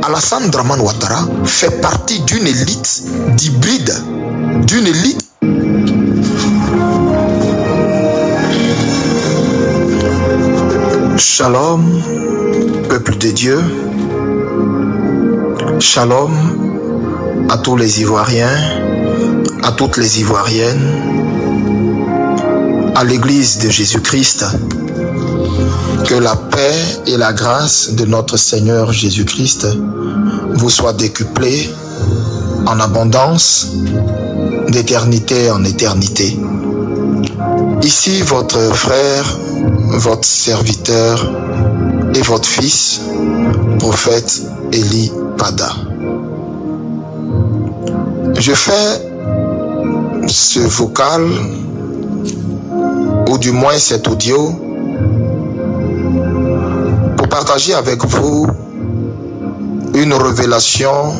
Alassane Dramane Ouattara fait partie d'une élite d'hybrides, d'une élite Shalom, peuple de Dieu. Shalom à tous les Ivoiriens, à toutes les Ivoiriennes, à l'Église de Jésus-Christ. Que la paix et la grâce de notre Seigneur Jésus-Christ vous soient décuplées en abondance, d'éternité en éternité. Ici votre frère, votre serviteur et votre fils, prophète Eli Pada. Je fais ce vocal, ou du moins cet audio, pour partager avec vous une révélation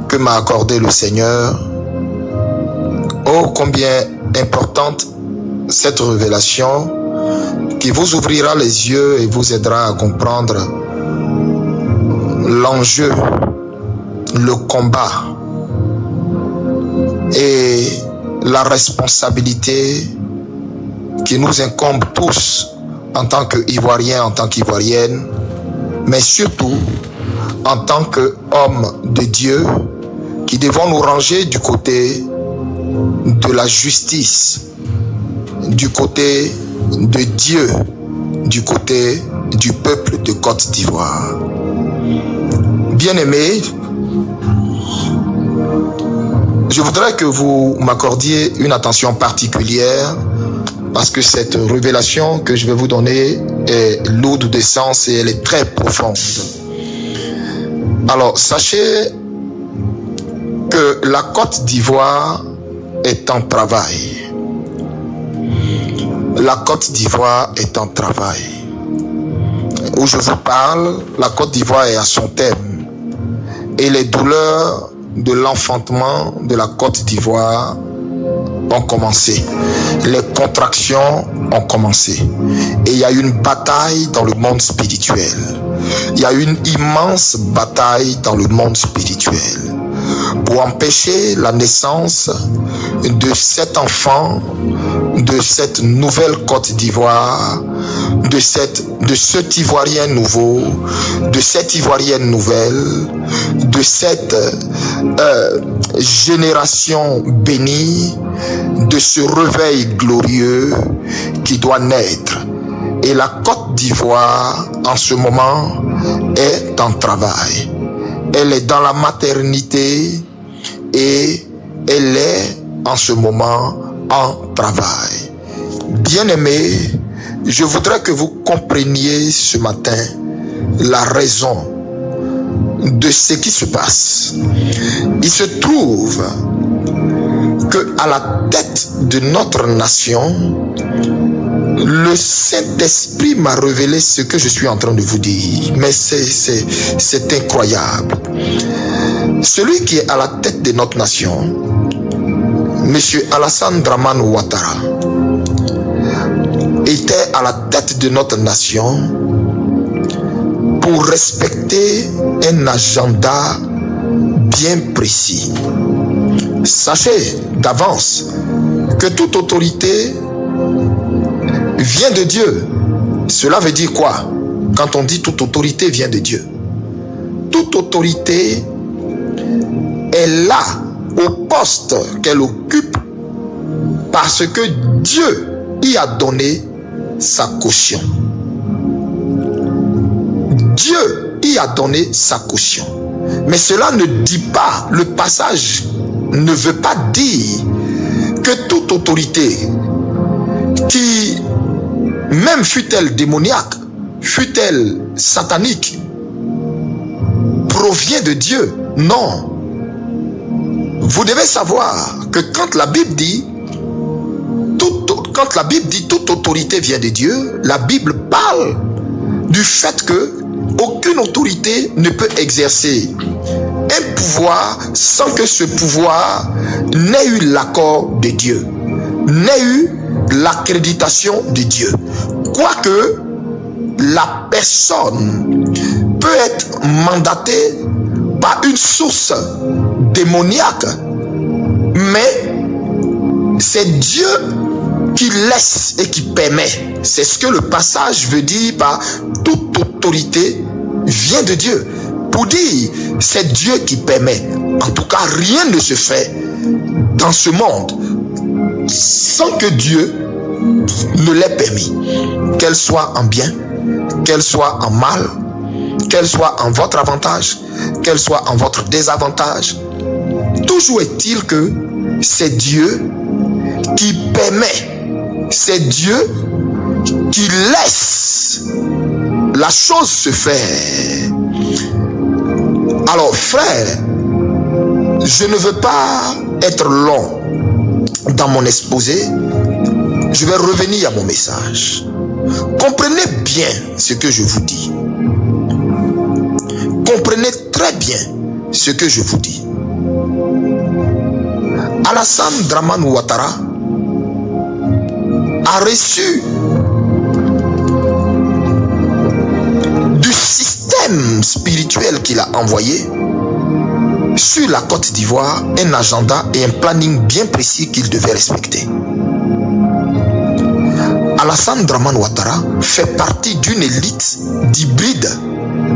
que m'a accordée le Seigneur. Oh, combien importante cette révélation qui vous ouvrira les yeux et vous aidera à comprendre l'enjeu, le combat et la responsabilité qui nous incombe tous en tant qu'Ivoiriens, en tant qu'Ivoiriennes, mais surtout en tant qu'hommes de Dieu qui devons nous ranger du côté de la justice, du côté de Dieu, du côté du peuple de Côte d'Ivoire. Bien-aimés, je voudrais que vous m'accordiez une attention particulière parce que cette révélation que je vais vous donner est lourde de sens et elle est très profonde. Alors, sachez que la Côte d'Ivoire est en travail. La Côte d'Ivoire est en travail. Où je vous parle, la Côte d'Ivoire est à son thème. Et les douleurs de l'enfantement de la Côte d'Ivoire ont commencé. Les contractions ont commencé. Et il y a une bataille dans le monde spirituel. Il y a une immense bataille dans le monde spirituel pour empêcher la naissance de cet enfant, de cette nouvelle Côte d'Ivoire, de cet Ivoirien nouveau, de cette Ivoirienne nouvelle, de cette génération bénie, de ce réveil glorieux qui doit naître. Et la Côte d'Ivoire, en ce moment, est en travail. Elle est dans la maternité et elle est en ce moment en travail. Bien-aimés, je voudrais que vous compreniez ce matin la raison de ce qui se passe. Il se trouve que à la tête de notre nation, le Saint-Esprit m'a révélé ce que je suis en train de vous dire. Mais c'est incroyable. Celui qui est à la tête de notre nation, Monsieur Alassane Dramane Ouattara, était à la tête de notre nation pour respecter un agenda bien précis. Sachez d'avance que toute autorité vient de Dieu. Cela veut dire quoi? Quand on dit toute autorité vient de Dieu, toute autorité est là au poste qu'elle occupe parce que Dieu y a donné sa caution. Dieu y a donné sa caution. Mais cela ne dit pas, le passage ne veut pas dire que toute autorité qui, même fût-elle démoniaque, fût-elle satanique, provient de Dieu. Non. Vous devez savoir que quand la Bible dit toute autorité vient de Dieu, la Bible parle du fait que aucune autorité ne peut exercer un pouvoir sans que ce pouvoir n'ait eu l'accord de Dieu, n'ait eu l'accréditation de Dieu. Quoique la personne peut être mandaté par une source démoniaque, mais c'est Dieu qui laisse et qui permet. C'est ce que le passage veut dire par toute autorité vient de Dieu. Pour dire, c'est Dieu qui permet. En tout cas, rien ne se fait dans ce monde sans que Dieu ne l'ait permis. Qu'elle soit en bien, qu'elle soit en mal, qu'elle soit en votre avantage, qu'elle soit en votre désavantage. Toujours est-il que c'est Dieu qui permet, c'est Dieu qui laisse la chose se faire. Alors frère, je ne veux pas être long dans mon exposé. Je vais revenir à mon message. Comprenez bien ce que je vous dis. Comprenez très bien ce que je vous dis. Alassane Dramane Ouattara a reçu du système spirituel qu'il a envoyé sur la Côte d'Ivoire un agenda et un planning bien précis qu'il devait respecter. Alassane Dramane Ouattara fait partie d'une élite d'hybrides,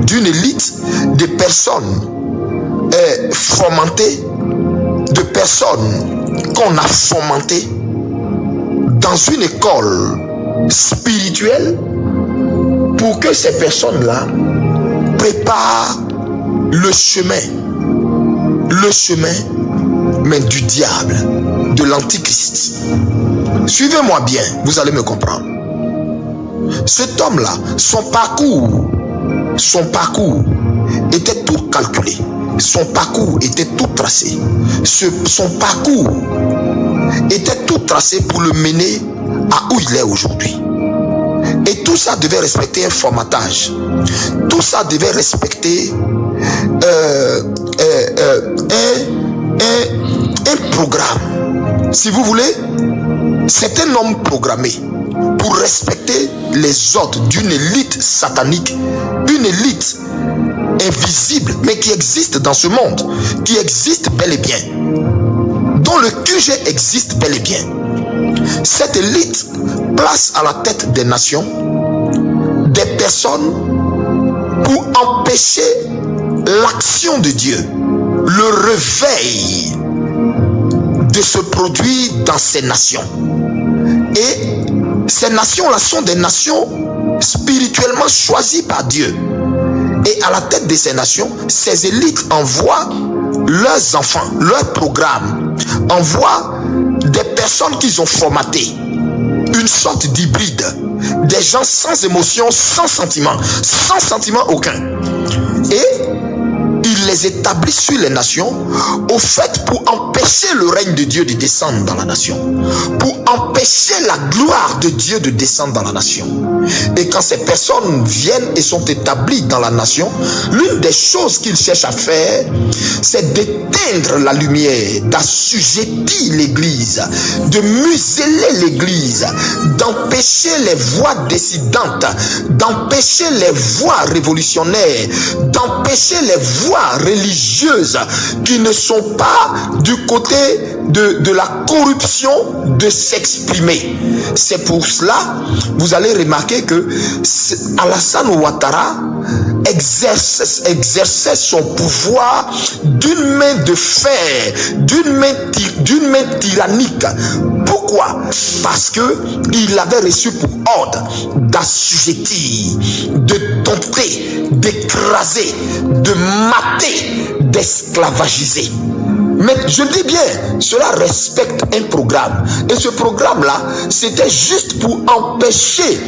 d'une élite de personnes fomentées, de personnes qu'on a fomentées dans une école spirituelle pour que ces personnes-là préparent le chemin, mais du diable, de l'antichrist. Suivez-moi bien, vous allez me comprendre. Cet homme-là, son parcours était tout calculé. Son parcours était tout tracé. Son parcours était tout tracé pour le mener à où il est aujourd'hui. Et tout ça devait respecter un formatage. Tout ça devait respecter un programme. Si vous voulez, c'est un homme programmé pour respecter les ordres d'une élite satanique, une élite invisible, mais qui existe dans ce monde, qui existe bel et bien, dont le QG existe bel et bien. Cette élite place à la tête des nations des personnes pour empêcher l'action de Dieu, le réveil de se produire dans ces nations. Et ces nations-là sont des nations spirituellement choisies par Dieu. Et à la tête de ces nations, ces élites envoient leurs enfants, leurs programmes, envoient des personnes qu'ils ont formatées, une sorte d'hybride, des gens sans émotion, sans sentiment aucun. Et il les établit sur les nations, au fait pour empêcher le règne de Dieu de descendre dans la nation, pour empêcher la gloire de Dieu de descendre dans la nation. Et quand ces personnes viennent et sont établies dans la nation, l'une des choses qu'ils cherchent à faire, c'est d'éteindre la lumière, d'assujettir l'église, de museler l'église, d'empêcher les voix dissidentes, d'empêcher les voix révolutionnaires, d'empêcher les voix religieuses qui ne sont pas du côté de la corruption de s'exprimer. C'est pour cela, vous allez remarquer que Alassane Ouattara exerçait son pouvoir d'une main de fer, d'une main tyrannique. Pourquoi? Parce que il avait reçu pour ordre d'assujettir, de dompter, d'écraser, de mater, d'esclavagiser. Mais je dis bien, cela respecte un programme. Et ce programme-là, c'était juste pour empêcher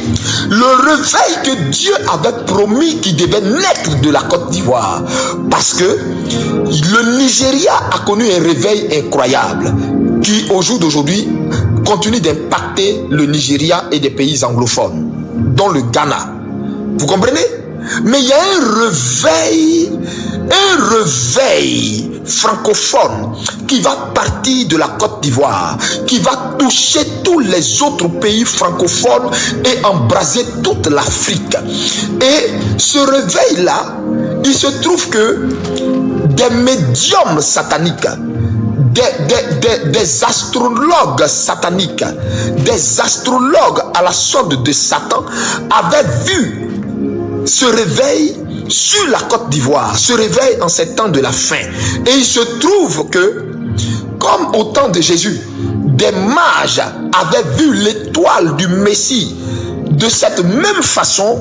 le réveil que Dieu avait promis qui devait naître de la Côte d'Ivoire. Parce que le Nigeria a connu un réveil incroyable qui, au jour d'aujourd'hui, continue d'impacter le Nigeria et des pays anglophones, dont le Ghana. Vous comprenez? Mais il y a un réveil francophone qui va partir de la Côte d'Ivoire, qui va toucher tous les autres pays francophones et embraser toute l'Afrique. Et ce réveil-là, il se trouve que des médiums sataniques, des astrologues sataniques, des astrologues à la sorte de Satan avaient vu ce réveil sur la Côte d'Ivoire, ce réveil en ces temps de la fin. Et il se trouve que, comme au temps de Jésus, des mages avaient vu l'étoile du Messie. De cette même façon,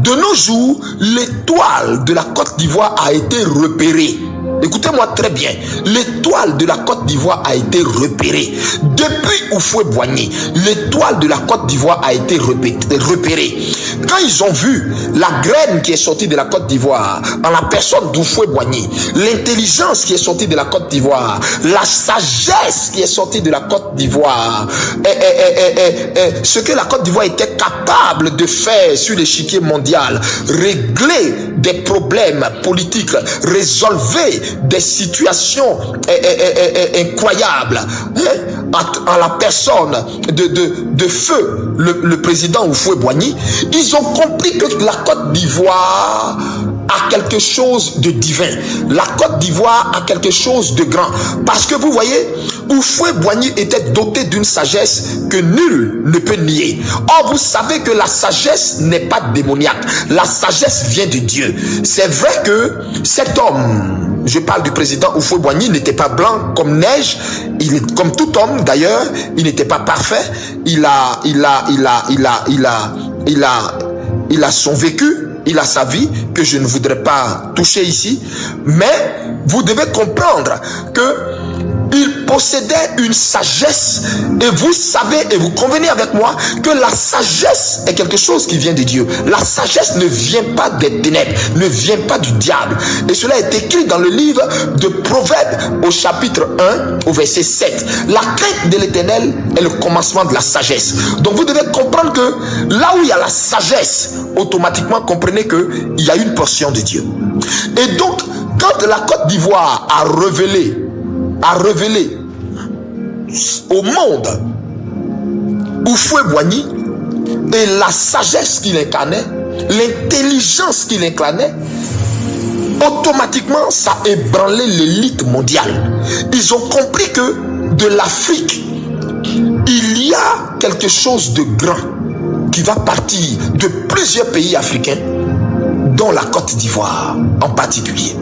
de nos jours, l'étoile de la Côte d'Ivoire a été repérée. Écoutez-moi très bien, l'étoile de la Côte d'Ivoire a été repérée. Depuis Houphouët-Boigny, l'étoile de la Côte d'Ivoire a été repérée. Quand ils ont vu la graine qui est sortie de la Côte d'Ivoire, en la personne d'Houphouët-Boigny, l'intelligence qui est sortie de la Côte d'Ivoire, la sagesse qui est sortie de la Côte d'Ivoire, ce que la Côte d'Ivoire était capable de faire sur l'échiquier mondial, régler des problèmes politiques, résolver des situations incroyables, en la personne de feu le président Houphouët-Boigny, ils ont compris que la Côte d'Ivoire a quelque chose de divin. La Côte d'Ivoire a quelque chose de grand. Parce que vous voyez, Houphouët-Boigny était doté d'une sagesse que nul ne peut nier. Or, vous savez que la sagesse n'est pas démoniaque. La sagesse vient de Dieu. C'est vrai que cet homme, je parle du président Houphouët-Boigny, n'était pas blanc comme neige. Il est comme tout homme d'ailleurs. Il n'était pas parfait. Il a son vécu. Il a sa vie que je ne voudrais pas toucher ici. Mais vous devez comprendre que il possédait une sagesse, et vous savez et vous convenez avec moi que la sagesse est quelque chose qui vient de Dieu. La sagesse ne vient pas des ténèbres, ne vient pas du diable. Et cela est écrit dans le livre de Proverbes au chapitre 1 au verset 7. La crainte de l'Éternel est le commencement de la sagesse. Donc vous devez comprendre que là où il y a la sagesse, automatiquement comprenez qu'il y a une portion de Dieu. Et donc quand la Côte d'Ivoire a révélé au monde Houphouët-Boigny et la sagesse qu'il incarnait, l'intelligence qu'il incarnait, automatiquement ça a ébranlé l'élite mondiale. Ils ont compris que de l'Afrique, il y a quelque chose de grand qui va partir de plusieurs pays africains, dont la Côte d'Ivoire en particulier.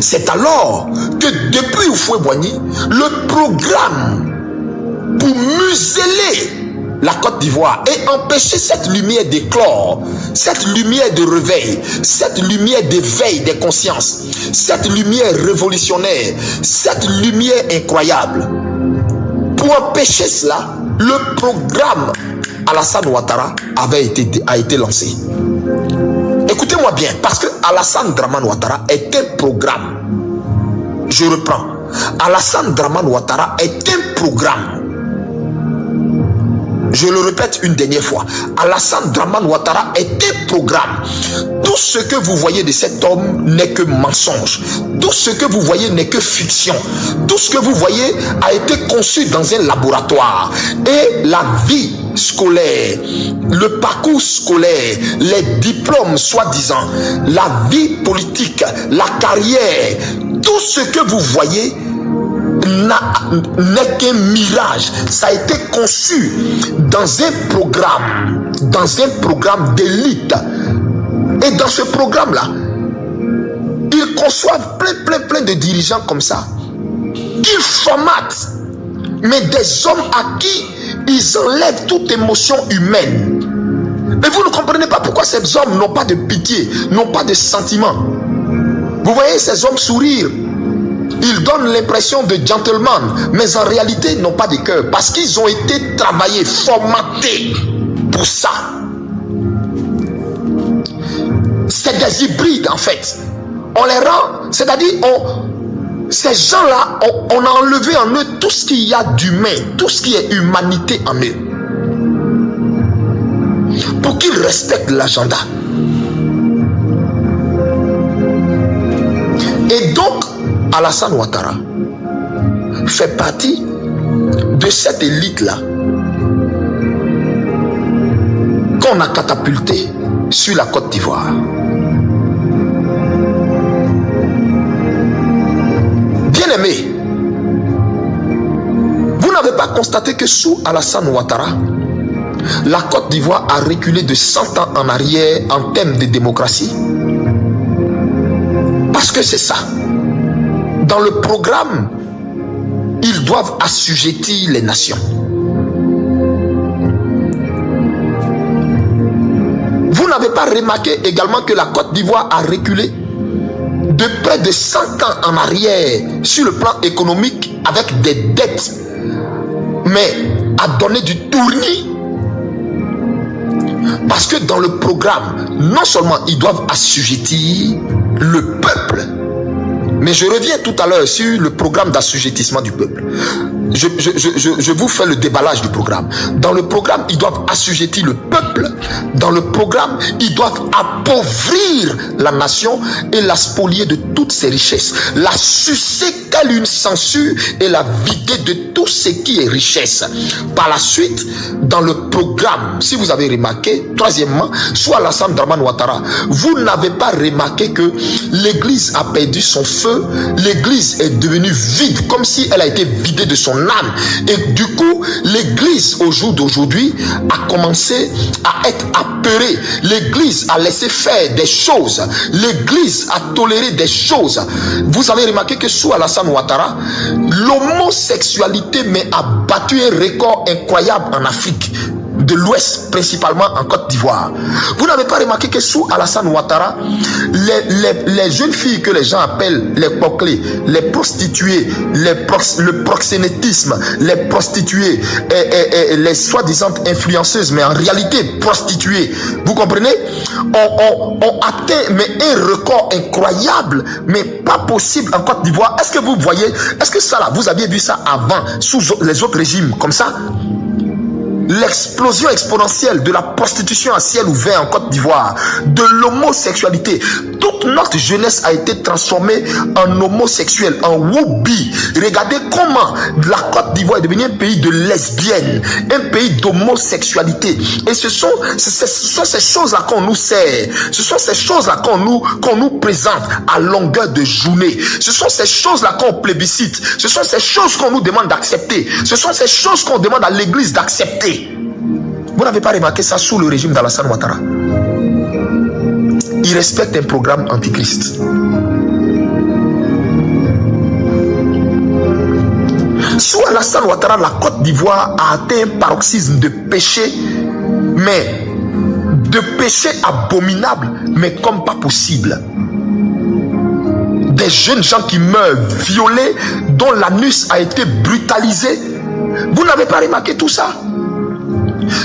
C'est alors que depuis Houphouët-Boigny, le programme pour museler la Côte d'Ivoire et empêcher cette lumière d'éclore, cette lumière de réveil, cette lumière d'éveil des consciences, cette lumière révolutionnaire, cette lumière incroyable. Pour empêcher cela, le programme Alassane Ouattara a été lancé. Écoutez-moi bien, parce que Alassane Dramane Ouattara est un programme. Je reprends. Alassane Dramane Ouattara est un programme. Je le répète une dernière fois. Alassane Dramane Ouattara est un programme. Tout ce que vous voyez de cet homme n'est que mensonge. Tout ce que vous voyez n'est que fiction. Tout ce que vous voyez a été conçu dans un laboratoire. Et la vie scolaire, le parcours scolaire, les diplômes soi-disant, la vie politique, la carrière, tout ce que vous voyez n'est qu'un mirage. Ça a été conçu dans un programme d'élite. Et dans ce programme-là, ils conçoivent plein de dirigeants comme ça. Ils formatent, mais des hommes à qui ils enlèvent toute émotion humaine. Mais vous ne comprenez pas pourquoi ces hommes n'ont pas de pitié, n'ont pas de sentiment. Vous voyez ces hommes sourire. Ils donnent l'impression de gentlemen, mais en réalité n'ont pas de cœur, parce qu'ils ont été travaillés, formatés pour ça. C'est des hybrides en fait. On les rend, c'est-à-dire ces gens-là, on a enlevé en eux tout ce qu'il y a d'humain, tout ce qui est humanité en eux, pour qu'ils respectent l'agenda. Et donc, Alassane Ouattara fait partie de cette élite-là qu'on a catapulté sur la Côte d'Ivoire. Bien-aimés, vous n'avez pas constaté que sous Alassane Ouattara, la Côte d'Ivoire a reculé de 100 ans en arrière en termes de démocratie? Parce que c'est ça. Dans le programme, ils doivent assujettir les nations. Vous n'avez pas remarqué également que la Côte d'Ivoire a reculé de près de 100 ans en arrière sur le plan économique avec des dettes, mais a donné du tournis? Parce que dans le programme, non seulement ils doivent assujettir le peuple, mais je reviens tout à l'heure sur le programme d'assujettissement du peuple. Je vous fais le déballage du programme. Dans le programme, ils doivent assujettir le peuple. Dans le programme, ils doivent appauvrir la nation et la spolier de toutes ses richesses, la sucer telle une censure et la vider de tout ce qui est richesse. Par la suite, dans le programme, si vous avez remarqué, troisièmement, soit Alassane Dramane Ouattara, vous n'avez pas remarqué que l'église a perdu son feu, l'église est devenue vide, comme si elle a été vidée de son âme. Et du coup, l'église au jour d'aujourd'hui a commencé à être apeurée. L'église a laissé faire des choses. L'église a toléré des choses. Vous avez remarqué que sous Alassane Ouattara, l'homosexualité a battu un record incroyable en Afrique de l'Ouest, principalement en Côte d'Ivoire. Vous n'avez pas remarqué que sous Alassane Ouattara, les jeunes filles que les gens appellent les poclés, les prostituées, le proxénétisme, les prostituées, les soi-disant influenceuses, mais en réalité prostituées, vous comprenez, ont atteint un record incroyable, mais pas possible en Côte d'Ivoire. Est-ce que vous voyez, est-ce que ça là, vous aviez vu ça avant, sous les autres régimes comme ça? L'explosion exponentielle de la prostitution à ciel ouvert en Côte d'Ivoire, de l'homosexualité. Toute notre jeunesse a été transformée en homosexuel, en woubi. Regardez comment la Côte d'Ivoire est devenue un pays de lesbiennes, un pays d'homosexualité. Et ce sont ces choses-là qu'on nous sert. Ce sont ces choses-là qu'on nous présente à longueur de journée. Ce sont ces choses-là qu'on plébiscite. Ce sont ces choses qu'on nous demande d'accepter. Ce sont ces choses qu'on demande à l'église d'accepter. Vous n'avez pas remarqué ça sous le régime d'Alassane Ouattara? Il respecte un programme antichrist. Sous Alassane Ouattara, la Côte d'Ivoire a atteint un paroxysme de péché, mais de péché abominable, mais comme pas possible. Des jeunes gens qui meurent violés, dont l'anus a été brutalisé. Vous n'avez pas remarqué tout ça?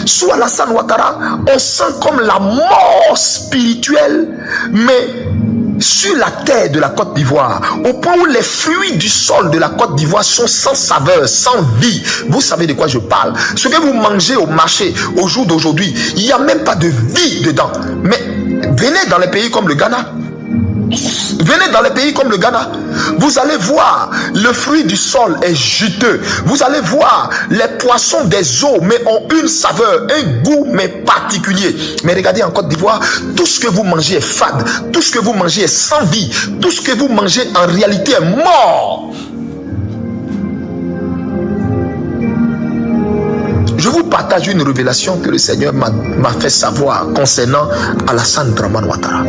Sous Alassane Ouattara, on sent comme la mort spirituelle, mais sur la terre de la Côte d'Ivoire, au point où les fruits du sol de la Côte d'Ivoire sont sans saveur, sans vie. Vous savez de quoi je parle? Ce que vous mangez au marché au jour d'aujourd'hui, il n'y a même pas de vie dedans. Mais venez dans les pays comme le Ghana. Venez dans les pays comme le Ghana, vous allez voir, le fruit du sol est juteux. Vous allez voir, les poissons des eaux, mais ont une saveur, un goût, mais particulier. Mais regardez en Côte d'Ivoire, tout ce que vous mangez est fade, tout ce que vous mangez est sans vie, tout ce que vous mangez en réalité est mort. Je vous partage une révélation que le Seigneur m'a fait savoir concernant Alassane Dramane Ouattara.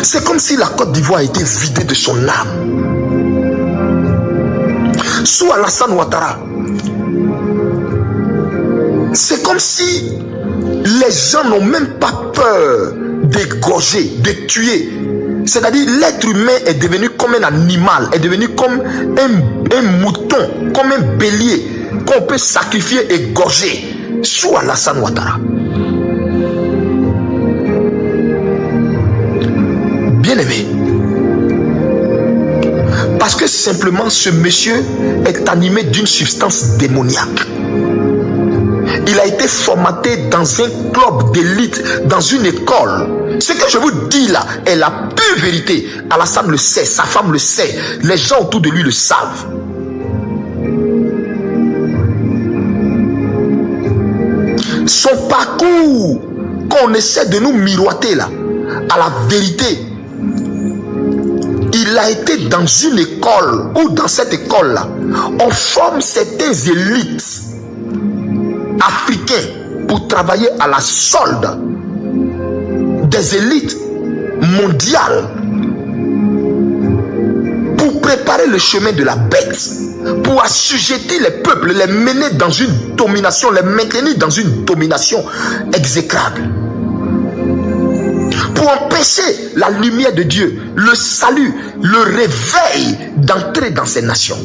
C'est comme si la Côte d'Ivoire a été vidée de son âme. Sous Alassane Ouattara, c'est comme si les gens n'ont même pas peur d'égorger, de tuer. C'est-à-dire l'être humain est devenu comme un animal, est devenu comme un mouton, comme un bélier qu'on peut sacrifier et égorger. Sous Alassane Ouattara. Bien-aimé, parce que simplement ce monsieur est animé d'une substance démoniaque. Il a été formaté dans un club d'élite, dans une école. Ce que je vous dis là est la pure vérité. Alassane le sait, sa femme le sait, les gens autour de lui le savent. Son parcours qu'on essaie de nous miroiter là, à la vérité, il a été dans une école, ou dans cette école là, on forme certains élites africains pour travailler à la solde des élites mondiales, pour préparer le chemin de la bête, pour assujettir les peuples, les mener dans une domination, les maintenir dans une domination exécrable, pour empêcher la lumière de Dieu, le salut, le réveil d'entrer dans ces nations.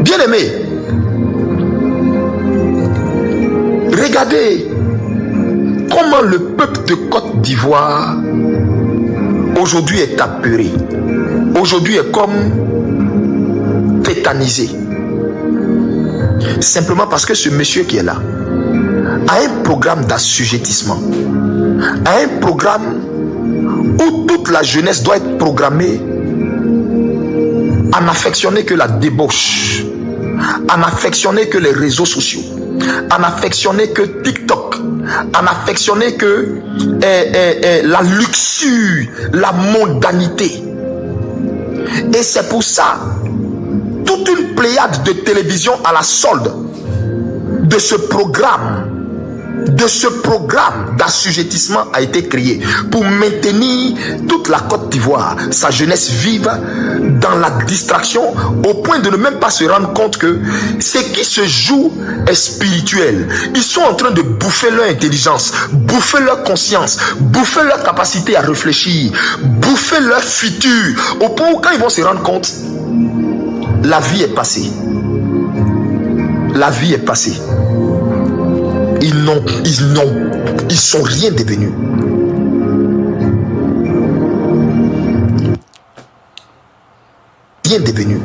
Bien-aimés, regardez comment le peuple de Côte d'Ivoire aujourd'hui est apeuré, aujourd'hui est comme tétanisé, simplement parce que ce monsieur qui est là a un programme d'assujettissement, a un programme où toute la jeunesse doit être programmée à n'affectionner que la débauche, à n'affectionner que les réseaux sociaux, à n'affectionner que TikTok, à n'affectionner que la luxure, la mondanité. Et c'est pour ça, toute une pléiade de télévision à la solde de ce programme d'assujettissement a été créé pour maintenir toute la Côte d'Ivoire, sa jeunesse vive dans la distraction, au point de ne même pas se rendre compte que ce qui se joue est spirituel. Ils sont en train de bouffer leur intelligence, bouffer leur conscience, bouffer leur capacité à réfléchir, bouffer leur futur, au point où quand ils vont se rendre compte, la vie est passée. La vie est passée. Ils sont rien devenus. Rien devenu.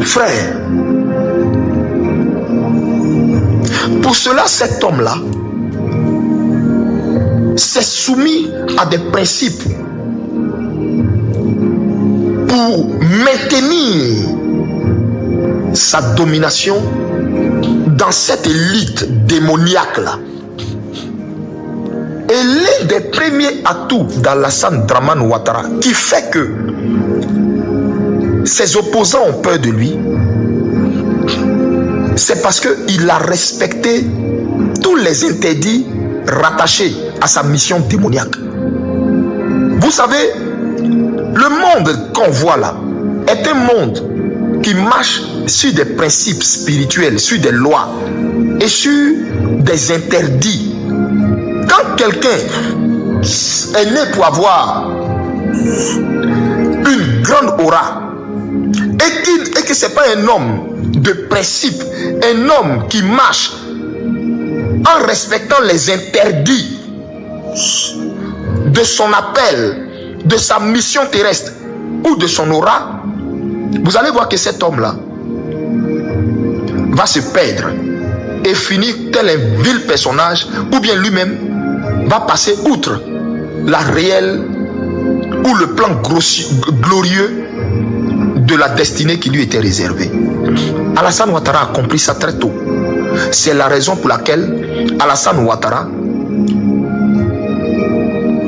Frère, pour cela, cet homme-là s'est soumis à des principes pour maintenir sa domination dans cette élite démoniaque là. Et l'un des premiers atouts d'Alassane Dramane Ouattara qui fait que ses opposants ont peur de lui, c'est parce qu'il a respecté tous les interdits rattachés à sa mission démoniaque. Vous savez, le monde qu'on voit là est un monde qui marche sur des principes spirituels, sur des lois et sur des interdits. Quand quelqu'un est né pour avoir une grande aura et que ce n'est pas un homme de principe, un homme qui marche en respectant les interdits de son appel, de sa mission terrestre ou de son aura, vous allez voir que cet homme-là va se perdre et finir tel un vil personnage, ou bien lui-même va passer outre la réelle ou le plan glorieux de la destinée qui lui était réservée. Alassane Ouattara a compris ça très tôt. C'est la raison pour laquelle Alassane Ouattara,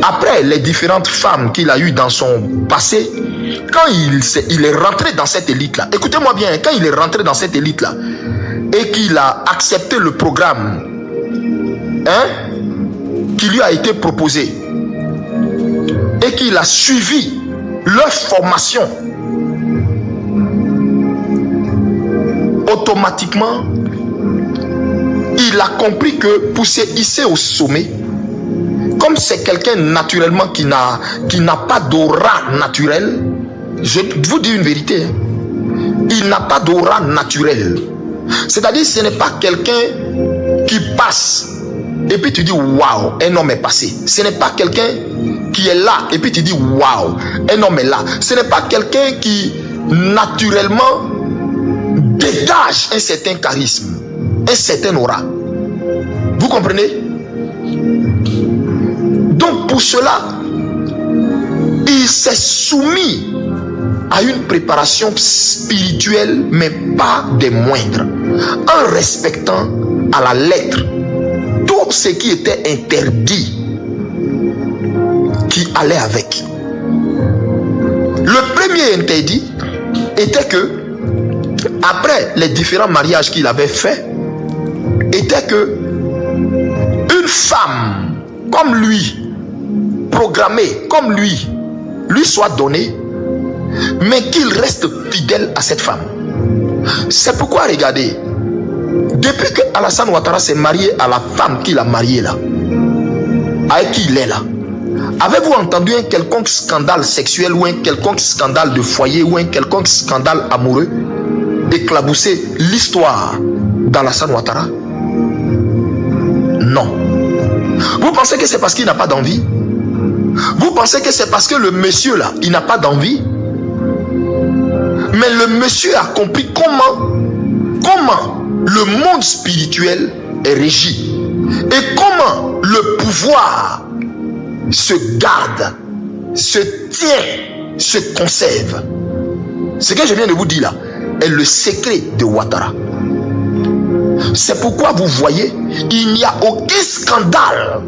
après les différentes femmes qu'il a eues dans son passé, quand il est rentré dans cette élite-là, écoutez-moi bien, quand il est rentré dans cette élite-là et qu'il a accepté le programme qui lui a été proposé et qu'il a suivi leur formation, automatiquement, il a compris que pour se hisser au sommet, comme c'est quelqu'un naturellement qui n'a pas d'aura naturelle, je vous dis une vérité, il n'a pas d'aura naturelle. C'est-à-dire, ce n'est pas quelqu'un qui passe et puis tu dis waouh, un homme est passé. Ce n'est pas quelqu'un qui est là et puis tu dis waouh, un homme est là. Ce n'est pas quelqu'un qui naturellement dégage un certain charisme, un certain aura. Vous comprenez? Donc pour cela, il s'est soumis à une préparation spirituelle, mais pas des moindres, en respectant à la lettre tout ce qui était interdit qui allait avec. Le premier interdit était que, après les différents mariages qu'il avait faits, était que une femme comme lui, programmée comme lui soit donnée, mais qu'il reste fidèle à cette femme. C'est pourquoi, regardez, depuis que Alassane Ouattara s'est marié à la femme qu'il a mariée là, avec qui il est là, avez-vous entendu un quelconque scandale sexuel ou un quelconque scandale de foyer ou un quelconque scandale amoureux éclabousser l'histoire d'Alassane Ouattara? Non. Vous pensez que c'est parce qu'il n'a pas d'envie? Vous pensez que c'est parce que le monsieur là, il n'a pas d'envie? Mais le monsieur a compris comment le monde spirituel est régi et comment le pouvoir se garde, se tient, se conserve. Ce que je viens de vous dire là est le secret de Ouattara. C'est pourquoi vous voyez, il n'y a aucun scandale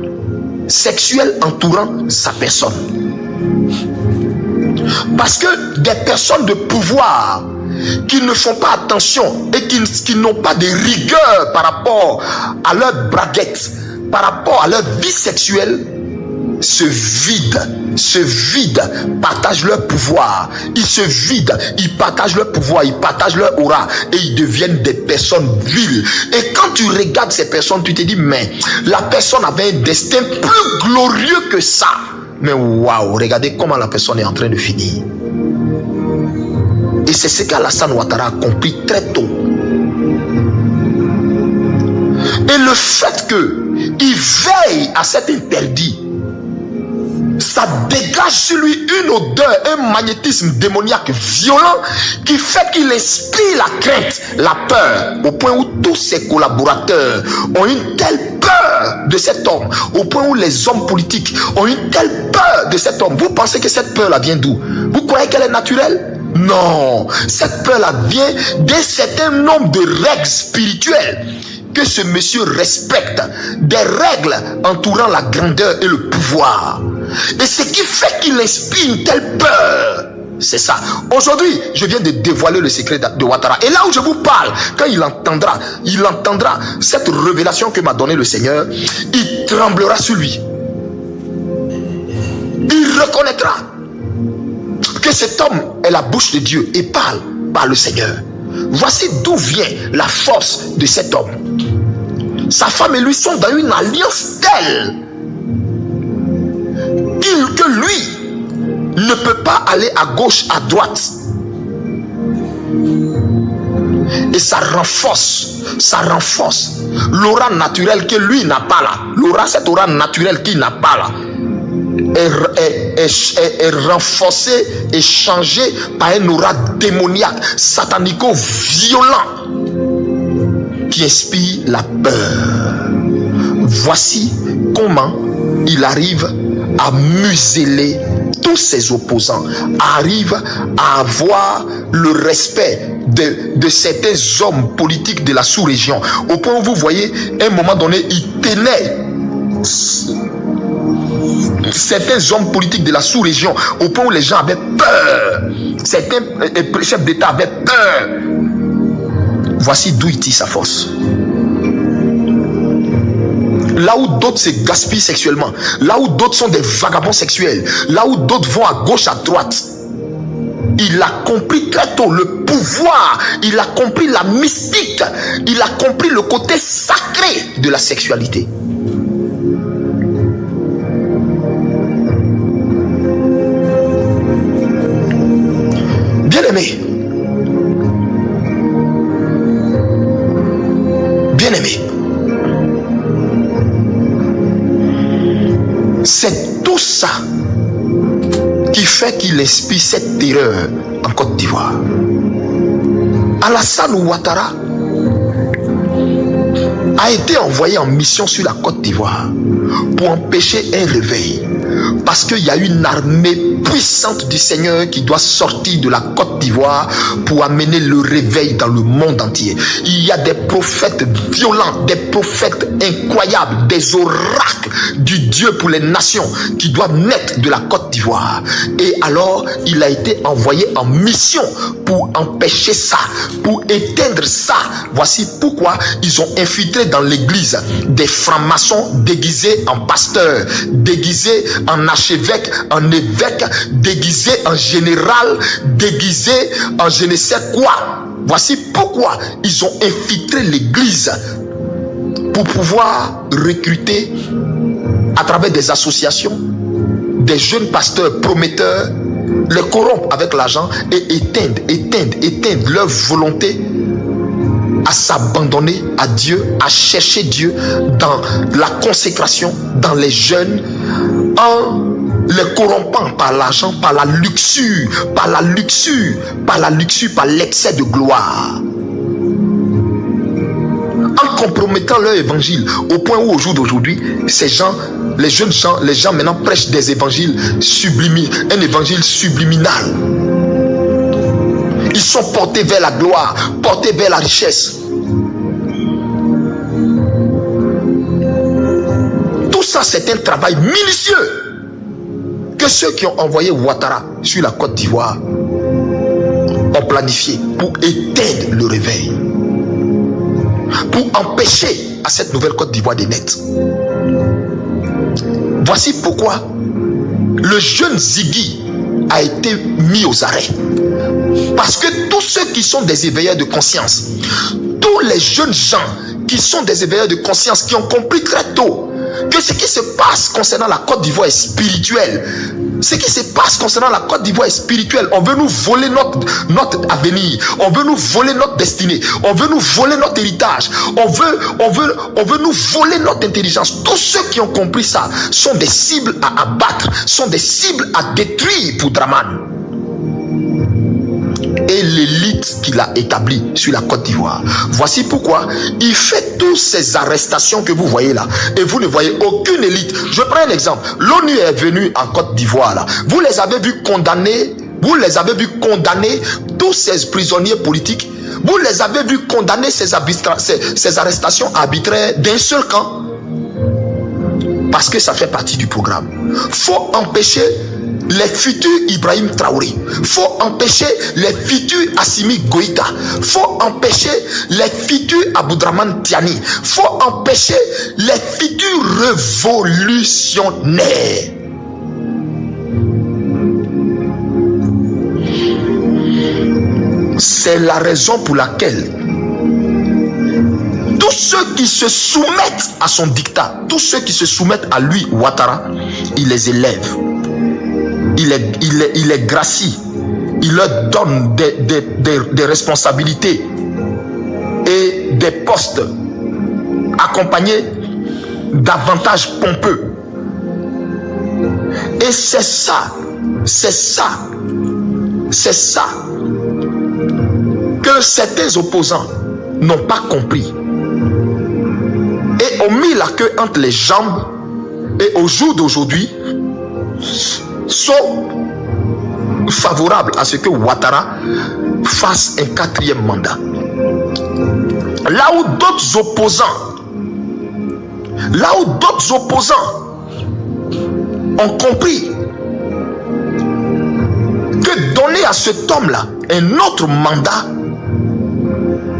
sexuel entourant sa personne. Parce que des personnes de pouvoir qui ne font pas attention et qui n'ont pas de rigueur par rapport à leur braguette, par rapport à leur vie sexuelle, se vident, partagent leur pouvoir, ils se vident, ils partagent leur pouvoir, ils partagent leur aura et ils deviennent des personnes viles. Et quand tu regardes ces personnes, tu te dis, mais la personne avait un destin plus glorieux que ça. Mais waouh, regardez comment la personne est en train de finir. Et c'est ce qu'Alassane Ouattara a compris très tôt. Et le fait qu'il veille à cet interdit, ça dégage sur lui une odeur, un magnétisme démoniaque violent qui fait qu'il inspire la crainte, la peur, au point où tous ses collaborateurs ont une telle peur de cet homme, au point où les hommes politiques ont une telle peur de cet homme. Vous pensez que cette peur-là vient d'où? Vous croyez qu'elle est naturelle? Non, cette peur-là vient d'un certain nombre de règles spirituelles que ce monsieur respecte, des règles entourant la grandeur et le pouvoir. Et ce qui fait qu'il inspire une telle peur, c'est ça. Aujourd'hui, je viens de dévoiler le secret de Ouattara. Et là où je vous parle, quand il entendra cette révélation que m'a donnée le Seigneur, il tremblera sur lui. Il reconnaîtra que cet homme est la bouche de Dieu et parle par le Seigneur. Voici d'où vient la force de cet homme. Sa femme et lui sont dans une alliance telle que lui ne peut pas aller à gauche, à droite. Et ça renforce l'aura naturelle que lui n'a pas là. Cette aura naturelle qu'il n'a pas là est renforcée et changée par un aura démoniaque, satanico-violent qui inspire la peur. Voici comment il arrive à museler tous ses opposants, arrive à avoir le respect de certains hommes politiques de la sous-région, au point où vous voyez, à un moment donné, il tenait certains hommes politiques de la sous-région, au point où les gens avaient peur, certains chefs d'État avaient peur. Voici d'où il tire sa force. Là où d'autres se gaspillent sexuellement, là où d'autres sont des vagabonds sexuels, là où d'autres vont à gauche, à droite, il a compris très tôt le pouvoir, il a compris la mystique, il a compris le côté sacré de la sexualité. Bien-aimé, c'est tout ça qui fait qu'il inspire cette terreur en Côte d'Ivoire. Alassane Ouattara a été envoyé en mission sur la Côte d'Ivoire pour empêcher un réveil. Parce qu'il y a une armée puissante du Seigneur qui doit sortir de la Côte d'Ivoire pour amener le réveil dans le monde entier. Il y a des prophètes violents, des prophètes incroyables, des oracles du Dieu pour les nations qui doivent naître de la Côte d'Ivoire. Et alors, il a été envoyé en mission pour empêcher ça, pour éteindre ça. Voici pourquoi ils ont infiltré dans l'église des francs-maçons déguisés en pasteurs, déguisés en archevêque, en évêque, déguisé en général, déguisé en je ne sais quoi. Voici pourquoi ils ont infiltré l'église pour pouvoir recruter à travers des associations des jeunes pasteurs prometteurs, les corrompre avec l'argent et éteindre leur volonté à s'abandonner à Dieu, à chercher Dieu dans la consécration, dans les jeûnes, en les corrompant par l'argent, par la luxure, par l'excès de gloire, en compromettant leur évangile, au point où au jour d'aujourd'hui, ces gens, les jeunes gens, les gens maintenant prêchent des évangiles subliminaux, un évangile subliminal. Ils sont portés vers la gloire, portés vers la richesse. Tout ça, c'est un travail minutieux que ceux qui ont envoyé Ouattara sur la Côte d'Ivoire ont planifié pour éteindre le réveil, pour empêcher à cette nouvelle Côte d'Ivoire de naître. Voici pourquoi le jeune Ziggy a été mis aux arrêts. Parce que tous ceux qui sont des éveilleurs de conscience, tous les jeunes gens qui sont des éveilleurs de conscience, qui ont compris très tôt que ce qui se passe concernant la Côte d'Ivoire est spirituel. Ce qui se passe concernant la Côte d'Ivoire est spirituel. On veut nous voler notre avenir. On veut nous voler notre destinée. On veut nous voler notre héritage. On veut nous voler notre intelligence. Tous ceux qui ont compris ça sont des cibles à abattre, sont des cibles à détruire pour Dramane et l'élite qu'il a établie sur la Côte d'Ivoire. Voici pourquoi il fait toutes ces arrestations que vous voyez là et vous ne voyez aucune élite. Je prends un exemple. L'ONU est venue en Côte d'Ivoire là. Vous les avez vus condamner, tous ces prisonniers politiques. Vous les avez vus condamner ces arrestations arbitraires d'un seul camp. Parce que ça fait partie du programme. Faut empêcher les futurs Ibrahim Traoré, faut empêcher les futurs Assimi Goïta, faut empêcher les futurs Aboudraman Tiani, faut empêcher les futurs révolutionnaires. C'est la raison pour laquelle tous ceux qui se soumettent à son dictat, tous ceux qui se soumettent à lui, Ouattara, il les élève. Il les gracie, il leur donne des responsabilités et des postes accompagnés d'avantages pompeux. Et c'est ça que certains opposants n'ont pas compris et ont mis la queue entre les jambes et au jour d'aujourd'hui sont favorables à ce que Ouattara fasse un 4e mandat. Là où d'autres opposants ont compris que donner à cet homme-là un autre mandat,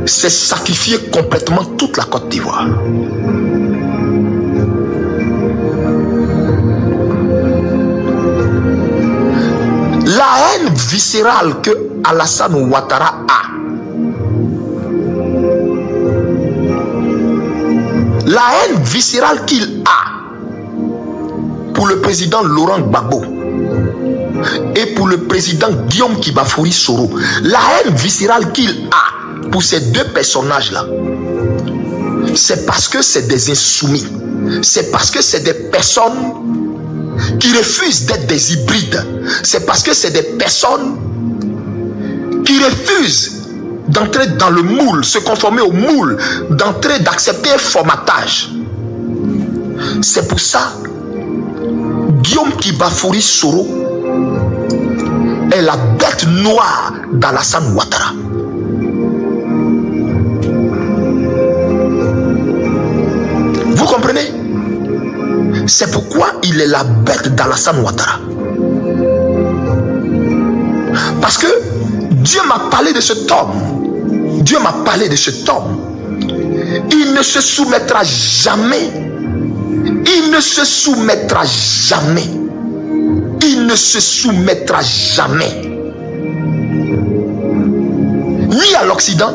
c'est sacrifier complètement toute la Côte d'Ivoire. La haine viscérale que Alassane Ouattara a, la haine viscérale qu'il a pour le président Laurent Gbagbo et pour le président Guillaume Kibafouri Soro, la haine viscérale qu'il a pour ces deux personnages-là, c'est parce que c'est des insoumis, c'est parce que c'est des personnes qui refusent d'être des hybrides. C'est parce que c'est des personnes qui refusent d'entrer dans le moule, se conformer au moule, d'entrer, d'accepter un formatage. C'est pour ça, Guillaume Kibafouri Soro est la bête noire d'Alassane Ouattara. Vous comprenez? C'est pourquoi il est la bête d'Alassane Ouattara. Parce que Dieu m'a parlé de cet homme. Dieu m'a parlé de cet homme. Il ne se soumettra jamais. Il ne se soumettra jamais. Il ne se soumettra jamais. Ni à l'Occident,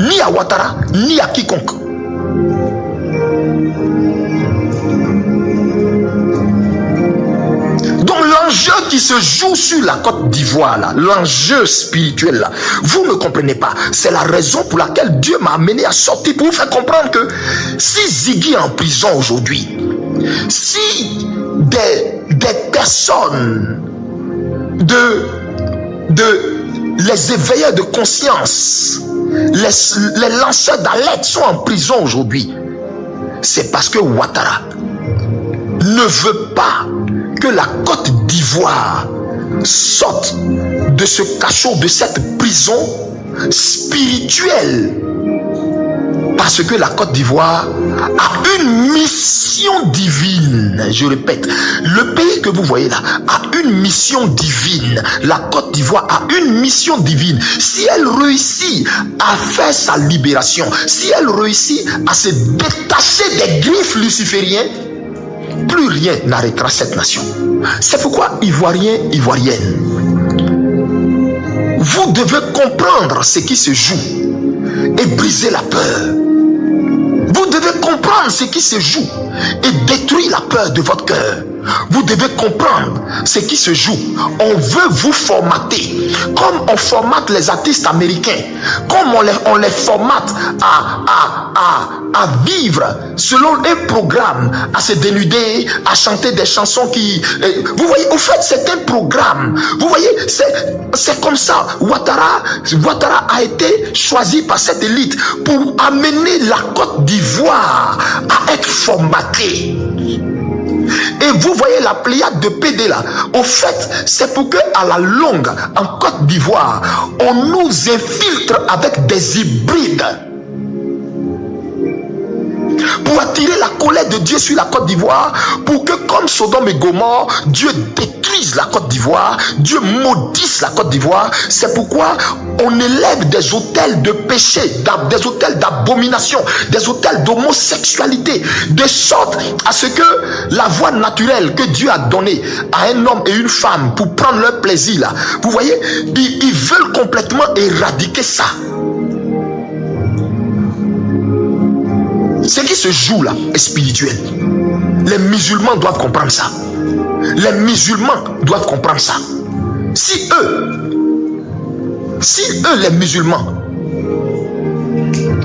ni à Ouattara, ni à quiconque. Donc l'enjeu qui se joue sur la Côte d'Ivoire, là, l'enjeu spirituel, là, vous ne comprenez pas. C'est la raison pour laquelle Dieu m'a amené à sortir pour vous faire comprendre que si Ziggy est en prison aujourd'hui, si des personnes, les éveilleurs de conscience, les lanceurs d'alerte sont en prison aujourd'hui, c'est parce que Ouattara ne veut pas que la Côte d'Ivoire sorte de ce cachot, de cette prison spirituelle. Parce que la Côte d'Ivoire a une mission divine. Je répète, le pays que vous voyez là a une mission divine. La Côte d'Ivoire a une mission divine. Si elle réussit à faire sa libération, si elle réussit à se détacher des griffes lucifériennes, plus rien n'arrêtera cette nation. C'est pourquoi, Ivoiriens, Ivoiriennes, vous devez comprendre ce qui se joue et briser la peur. Vous devez comprendre ce qui se joue et détruire la peur de votre cœur. Vous devez comprendre ce qui se joue. On veut vous formater comme on formate les artistes américains, comme on les formate à vivre selon un programme, à se dénuder, à chanter des chansons qui... Vous voyez, au fait, c'est un programme. Vous voyez, c'est comme ça. Ouattara a été choisi par cette élite pour amener la Côte d'Ivoire à être formatée. Et vous voyez la pléiade de PD là. Au fait, c'est pour que à la longue, en Côte d'Ivoire, on nous infiltre avec des hybrides. Pour attirer la colère de Dieu sur la Côte d'Ivoire, pour que comme Sodome et Gomorrhe, Dieu détruise la Côte d'Ivoire, Dieu maudisse la Côte d'Ivoire. C'est pourquoi on élève des autels de péché, des autels d'abomination, des autels d'homosexualité, de sorte à ce que la voie naturelle que Dieu a donnée à un homme et une femme pour prendre leur plaisir là, vous voyez, ils veulent complètement éradiquer ça. Ce qui se joue là est spirituel. Les musulmans doivent comprendre ça. Les musulmans doivent comprendre ça. Si eux, les musulmans,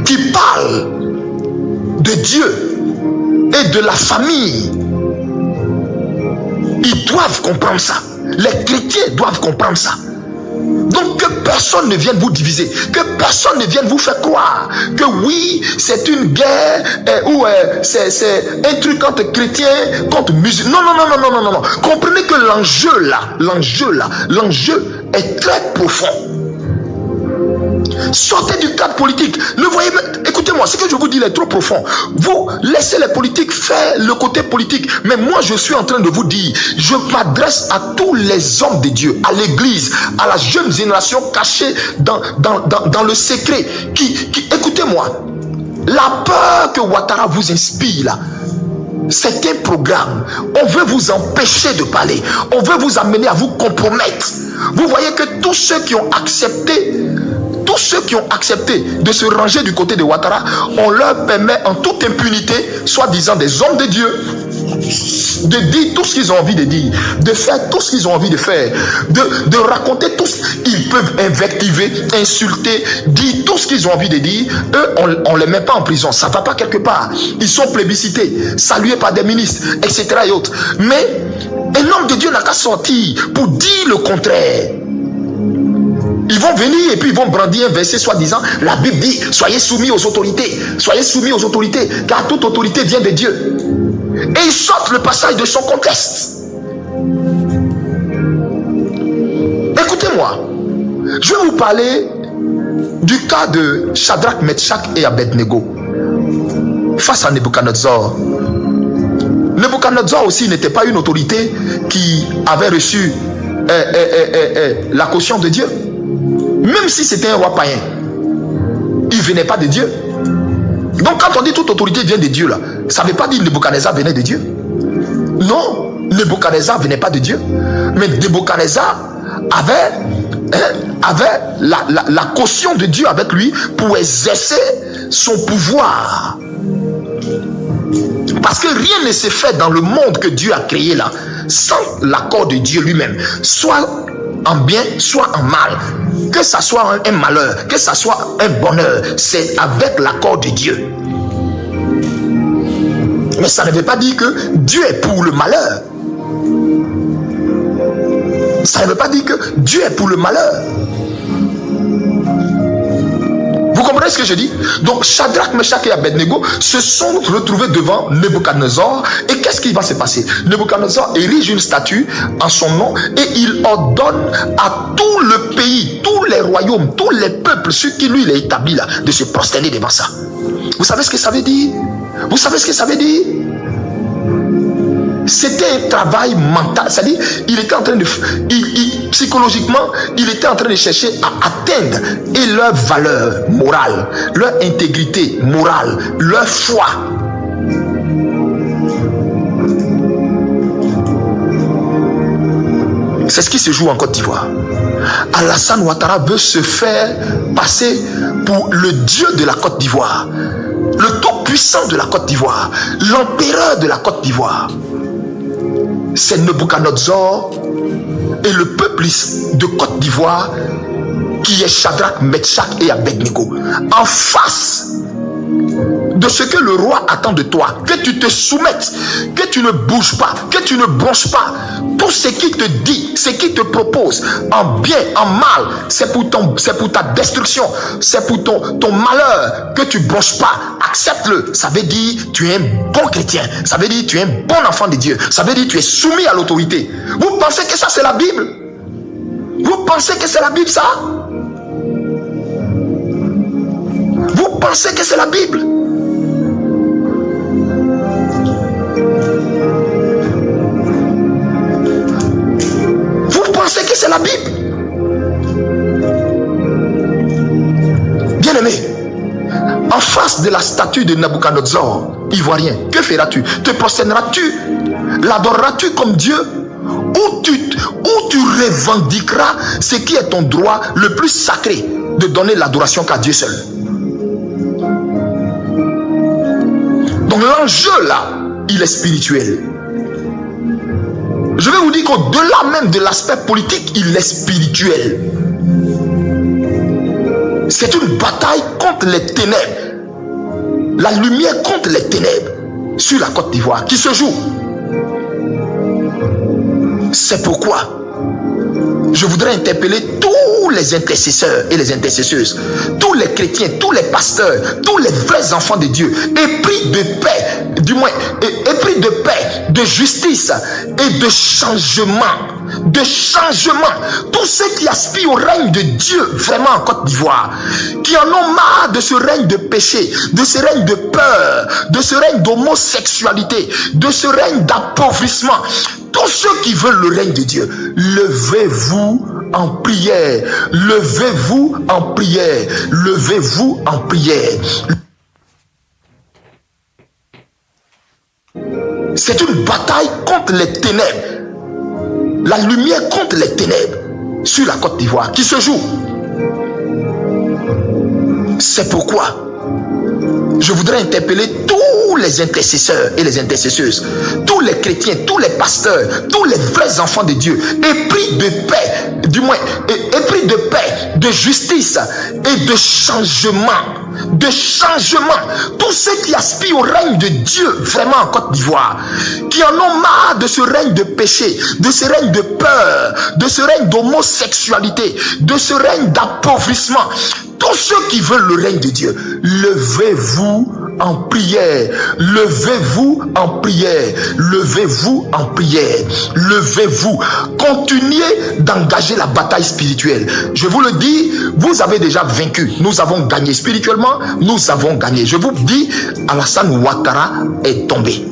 qui parlent de Dieu et de la famille, ils doivent comprendre ça. Les chrétiens doivent comprendre ça. Donc que personne ne vienne vous diviser, que personne ne vienne vous faire croire que oui, c'est une guerre ou c'est un truc entre chrétiens, contre musulmans. Non. Comprenez que l'enjeu est très profond. Sortez du cadre politique. Ne voyez, écoutez-moi, ce que je vous dis est trop profond. Vous laissez les politiques faire le côté politique. Mais moi, je suis en train de vous dire, je m'adresse à tous les hommes de Dieu, à l'église, à la jeune génération cachée dans le secret. Écoutez-moi, la peur que Ouattara vous inspire là, c'est un programme. On veut vous empêcher de parler. On veut vous amener à vous compromettre. Vous voyez que tous ceux qui ont accepté de se ranger du côté de Ouattara, on leur permet en toute impunité, soi-disant des hommes de Dieu, de dire tout ce qu'ils ont envie de dire, de faire tout ce qu'ils ont envie de faire, de raconter tout ce qu'ils peuvent invectiver, insulter, dire tout ce qu'ils ont envie de dire. Eux, on ne les met pas en prison, ça ne va pas quelque part. Ils sont plébiscités, salués par des ministres, etc. et autres. Mais un homme de Dieu n'a qu'à sortir pour dire le contraire. Ils vont venir et puis ils vont brandir un verset soi-disant, la Bible dit, soyez soumis aux autorités, car toute autorité vient de Dieu. Et ils sortent le passage de son contexte. Écoutez-moi, je vais vous parler du cas de Shadrach, Meshach et Abednego face à Nebuchadnezzar. Nebuchadnezzar aussi n'était pas une autorité qui avait reçu la caution de Dieu. Même si c'était un roi païen, il ne venait pas de Dieu. Donc quand on dit toute autorité vient de Dieu, là, ça ne veut pas dire que Nebuchadnezzar venait de Dieu. Non, Nebuchadnezzar ne venait pas de Dieu. Mais Nebuchadnezzar avait la caution de Dieu avec lui pour exercer son pouvoir. Parce que rien ne s'est fait dans le monde que Dieu a créé là sans l'accord de Dieu lui-même, soit en bien, soit en mal. Que ça soit un malheur, que ça soit un bonheur, c'est avec l'accord de Dieu. Mais ça ne veut pas dire que Dieu est pour le malheur. Ça ne veut pas dire que Dieu est pour le malheur. Vous comprenez ce que je dis? Donc Shadrach, Meshach et Abednego se sont retrouvés devant Nebuchadnezzar. Et qu'est-ce qui va se passer? Nebuchadnezzar érige une statue en son nom et il ordonne à tout le pays, tous les royaumes, tous les peuples, ceux qui lui il a établi là, de se prosterner devant ça. Vous savez ce que ça veut dire? Vous savez ce que ça veut dire? C'était un travail mental, c'est-à-dire il était en train de, psychologiquement, il était en train de chercher à atteindre et leur valeur morale, leur intégrité morale, leur foi. C'est ce qui se joue en Côte d'Ivoire. Alassane Ouattara veut se faire passer pour le Dieu de la Côte d'Ivoire, le tout-puissant de la Côte d'Ivoire, l'empereur de la Côte d'Ivoire. C'est Nebuchadnezzar et le peuple de Côte d'Ivoire qui est Shadrach, Meshach et Abednego en face de ce que le roi attend de toi, que tu te soumettes, que tu ne bouges pas, que tu ne bronches pas. Tout ce qu'il te dit, ce qu'il te propose, en bien, en mal, c'est pour ta destruction, c'est pour ton malheur, que tu ne bronches pas. Accepte-le. Ça veut dire tu es un bon chrétien, ça veut dire tu es un bon enfant de Dieu, ça veut dire tu es soumis à l'autorité. Vous pensez que ça c'est la Bible? Vous pensez que c'est la Bible ça? Vous pensez que c'est la Bible? Vous pensez que c'est la Bible? Bien-aimé, en face de la statue de Nebuchadnezzar, ivoirien, que feras-tu? Te prosterneras-tu? L'adoreras-tu comme Dieu? Ou tu revendiqueras ce qui est ton droit le plus sacré de donner l'adoration qu'à Dieu seul? Donc l'enjeu là, il est spirituel. Je vais vous dire qu'au-delà même de l'aspect politique, il est spirituel. C'est une bataille contre les ténèbres. La lumière contre les ténèbres sur la Côte d'Ivoire qui se joue. C'est pourquoi je voudrais interpeller tous les intercesseurs et les intercesseuses, tous les chrétiens, tous les pasteurs, tous les vrais enfants de Dieu, épris de paix, du moins, épris de paix, de justice et de changement. Tous ceux qui aspirent au règne de Dieu vraiment en Côte d'Ivoire, qui en ont marre de ce règne de péché, de ce règne de peur, de ce règne d'homosexualité, de ce règne d'appauvrissement. Tous ceux qui veulent le règne de Dieu, levez-vous en prière, levez-vous en prière, levez-vous en prière. C'est une bataille contre les ténèbres. La lumière contre les ténèbres sur la Côte d'Ivoire qui se joue. C'est pourquoi je voudrais interpeller tous les intercesseurs et les intercesseuses, tous les chrétiens, tous les pasteurs, tous les vrais enfants de Dieu, épris de paix, du moins, épris de paix, de justice et de changement. de changement. Tous ceux qui aspirent au règne de Dieu vraiment en Côte d'Ivoire, qui en ont marre de ce règne de péché, de ce règne de peur, de ce règne d'homosexualité, de ce règne d'appauvrissement. Tous ceux qui veulent le règne de Dieu, levez-vous en prière, levez-vous en prière, levez-vous en prière, levez-vous, continuez d'engager la bataille spirituelle. Je vous le dis, vous avez déjà vaincu, nous avons gagné spirituellement, nous avons gagné. Je vous dis, Alassane Ouattara est tombé.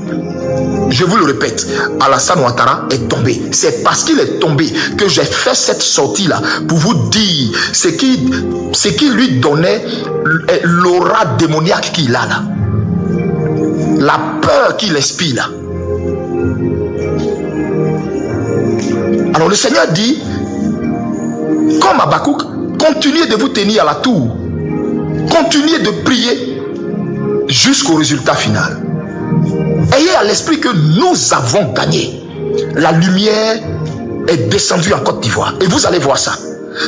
Je vous le répète, Alassane Ouattara est tombé. C'est parce qu'il est tombé que j'ai fait cette sortie-là pour vous dire ce qui lui donnait l'aura démoniaque qu'il a là. La peur qu'il inspire là. Alors le Seigneur dit, comme Habakkuk, continuez de vous tenir à la tour. Continuez de prier jusqu'au résultat final. Ayez à l'esprit que nous avons gagné. La lumière est descendue en Côte d'Ivoire. Et vous allez voir ça.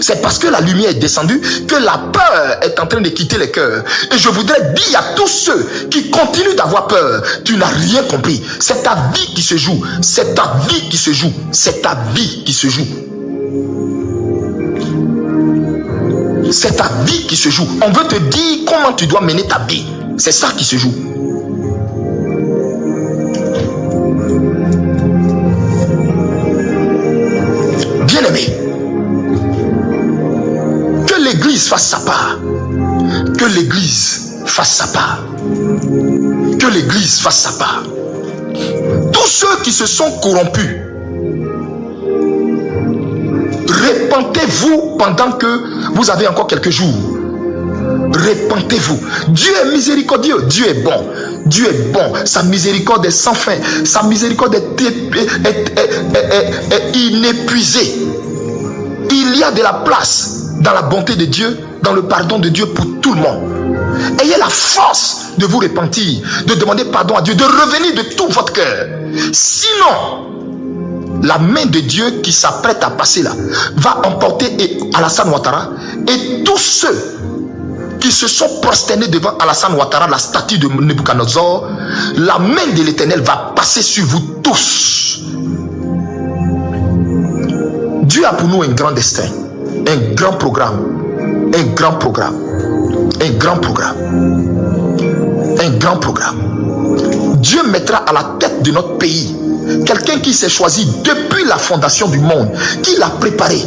C'est parce que la lumière est descendue que la peur est en train de quitter les cœurs. Et je voudrais dire à tous ceux qui continuent d'avoir peur, tu n'as rien compris. C'est ta vie qui se joue. C'est ta vie qui se joue. C'est ta vie qui se joue. C'est ta vie qui se joue. On veut te dire comment tu dois mener ta vie. C'est ça qui se joue. Bien-aimé, que l'Église fasse sa part. Que l'Église fasse sa part. Que l'Église fasse sa part. Tous ceux qui se sont corrompus, repentez-vous pendant que vous avez encore quelques jours. Repentez-vous. Dieu est miséricordieux. Dieu est bon. Dieu est bon. Sa miséricorde est sans fin. Sa miséricorde est inépuisée. Il y a de la place dans la bonté de Dieu, dans le pardon de Dieu pour tout le monde. Ayez la force de vous repentir, de demander pardon à Dieu, de revenir de tout votre cœur. Sinon, la main de Dieu qui s'apprête à passer là va emporter Alassane Ouattara et tous ceux qui se sont prosternés devant Alassane Ouattara, la statue de Nebuchadnezzar. La main de l'Éternel va passer sur vous tous. Dieu a pour nous un grand destin, un grand programme, un grand programme, un grand programme, un grand programme. Dieu mettra à la tête de notre pays quelqu'un qui s'est choisi depuis la fondation du monde, qui l'a préparé,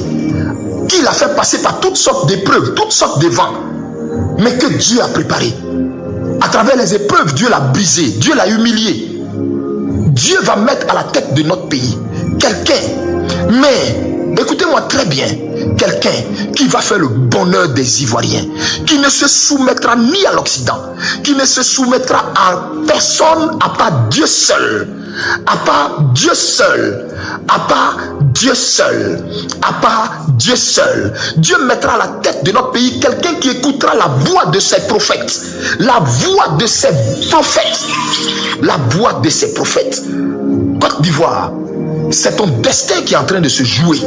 qui l'a fait passer par toutes sortes d'épreuves, toutes sortes de vents, mais que Dieu a préparé. À travers les épreuves, Dieu l'a brisé, Dieu l'a humilié. Dieu va mettre à la tête de notre pays quelqu'un, mais écoutez-moi très bien, quelqu'un qui va faire le bonheur des Ivoiriens, qui ne se soumettra ni à l'Occident, qui ne se soumettra à personne à part Dieu seul, à part Dieu seul, à part Dieu seul, à part Dieu seul. Dieu mettra à la tête de notre pays quelqu'un qui écoutera la voix de ses prophètes, la voix de ses prophètes, la voix de ses prophètes. Côte d'Ivoire, c'est ton destin qui est en train de se jouer.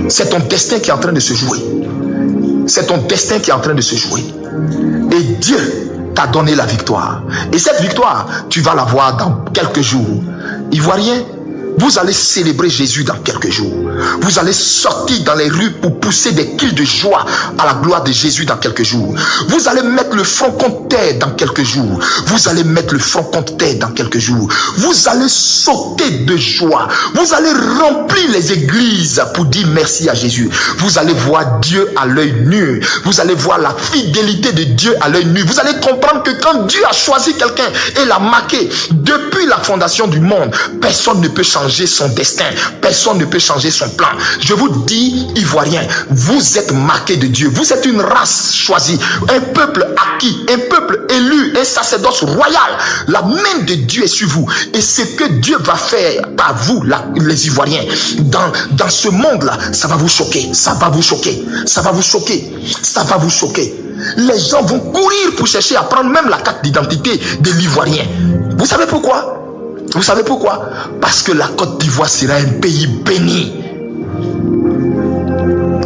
C'est ton destin qui est en train de se jouer. C'est ton destin qui est en train de se jouer. Et Dieu t'a donné la victoire. Et cette victoire, tu vas la voir dans quelques jours. Ivoiriens, vous allez célébrer Jésus dans quelques jours. Vous allez sortir dans les rues pour pousser des cris de joie à la gloire de Jésus dans quelques jours. Vous allez mettre le front contre terre dans quelques jours. Vous allez mettre le front contre terre dans quelques jours. Vous allez sauter de joie. Vous allez remplir les églises pour dire merci à Jésus. Vous allez voir Dieu à l'œil nu. Vous allez voir la fidélité de Dieu à l'œil nu. Vous allez comprendre que quand Dieu a choisi quelqu'un et l'a marqué depuis la fondation du monde, personne ne peut changer son destin, personne ne peut changer son plan. Je vous dis, Ivoiriens, vous êtes marqués de Dieu, vous êtes une race choisie, un peuple acquis, un peuple élu, un sacerdoce royal. La main de Dieu est sur vous, et ce que Dieu va faire par vous, les Ivoiriens, dans ce monde-là, ça va vous choquer, ça va vous choquer, ça va vous choquer, ça va vous choquer. Les gens vont courir pour chercher à prendre même la carte d'identité de l'Ivoirien. Vous savez pourquoi? Vous savez pourquoi? Parce que la Côte d'Ivoire sera un pays béni.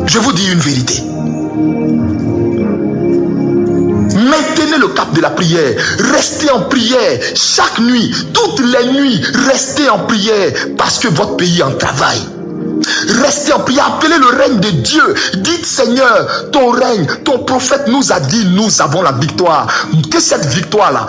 Je vous dis une vérité. de la prière. Restez en prière chaque nuit, toutes les nuits. Restez en prière parce que votre pays en travaille. Restez en prière, appelez le règne de Dieu. Dites Seigneur, ton règne, ton prophète nous a dit, nous avons la victoire. Que cette victoire-là,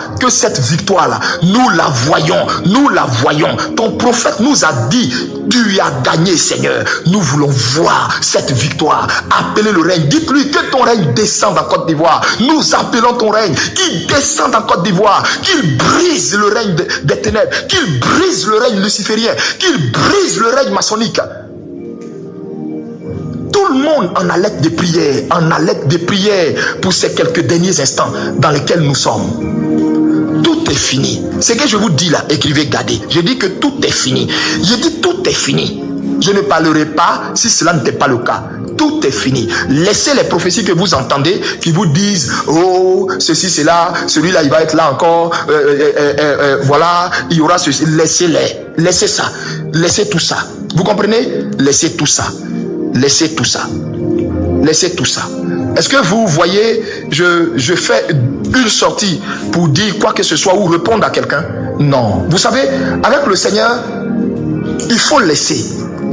nous la voyons. Ton prophète nous a dit, tu as gagné Seigneur. Nous voulons voir cette victoire. Appelez le règne. Dites-lui que ton règne descende en Côte d'Ivoire. Nous appelons ton règne, qu'il descende en Côte d'Ivoire, qu'il brise le règne des ténèbres, qu'il brise le règne luciférien, qu'il brise le règne maçonnique. Tout le monde en haleine de prière, pour ces quelques derniers instants dans lesquels nous sommes. Tout est fini. Ce que je vous dis là, écrivez, gardez. Je dis que tout est fini. Je dis tout est fini. Je ne parlerai pas si cela n'était pas le cas. Tout est fini. Laissez les prophéties que vous entendez, qui vous disent, oh, ceci, cela, celui-là, il va être là encore, voilà, il y aura ceci. Laissez-les. Laissez ça. Laissez tout ça. Vous comprenez? Laissez tout ça. Laissez tout ça. Laissez tout ça. Est-ce que vous voyez, je fais une sortie pour dire quoi que ce soit ou répondre à quelqu'un? Non. Vous savez, avec le Seigneur, il faut laisser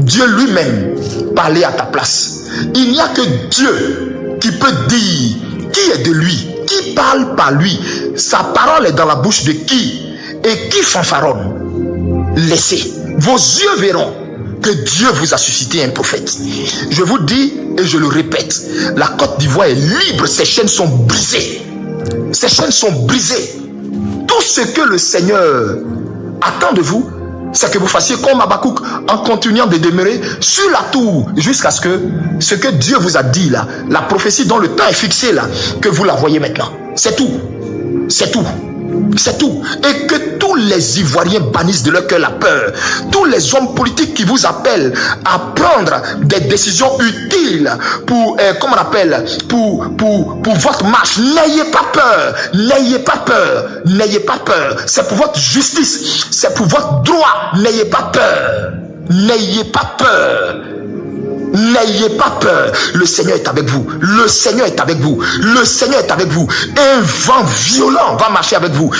Dieu lui-même parler à ta place. Il n'y a que Dieu qui peut dire qui est de lui, qui parle par lui. Sa parole est dans la bouche de qui et qui fanfaronne. Laissez. Vos yeux verront que Dieu vous a suscité un prophète. Je vous dis et je le répète, la Côte d'Ivoire est libre, ses chaînes sont brisées. Ses chaînes sont brisées. Tout ce que le Seigneur attend de vous, c'est que vous fassiez comme Habakkuk, en continuant de demeurer sur la tour jusqu'à ce que Dieu vous a dit là, la prophétie dont le temps est fixé là, que vous la voyez maintenant. C'est tout. C'est tout. C'est tout. Et que tous les Ivoiriens bannissent de leur cœur la peur. Tous les hommes politiques qui vous appellent à prendre des décisions utiles pour, comment on appelle, pour votre marche. N'ayez pas peur. N'ayez pas peur. N'ayez pas peur. C'est pour votre justice. C'est pour votre droit. N'ayez pas peur. N'ayez pas peur. N'ayez pas peur. Le Seigneur est avec vous. Le Seigneur est avec vous. Le Seigneur est avec vous. Un vent violent va marcher avec vous.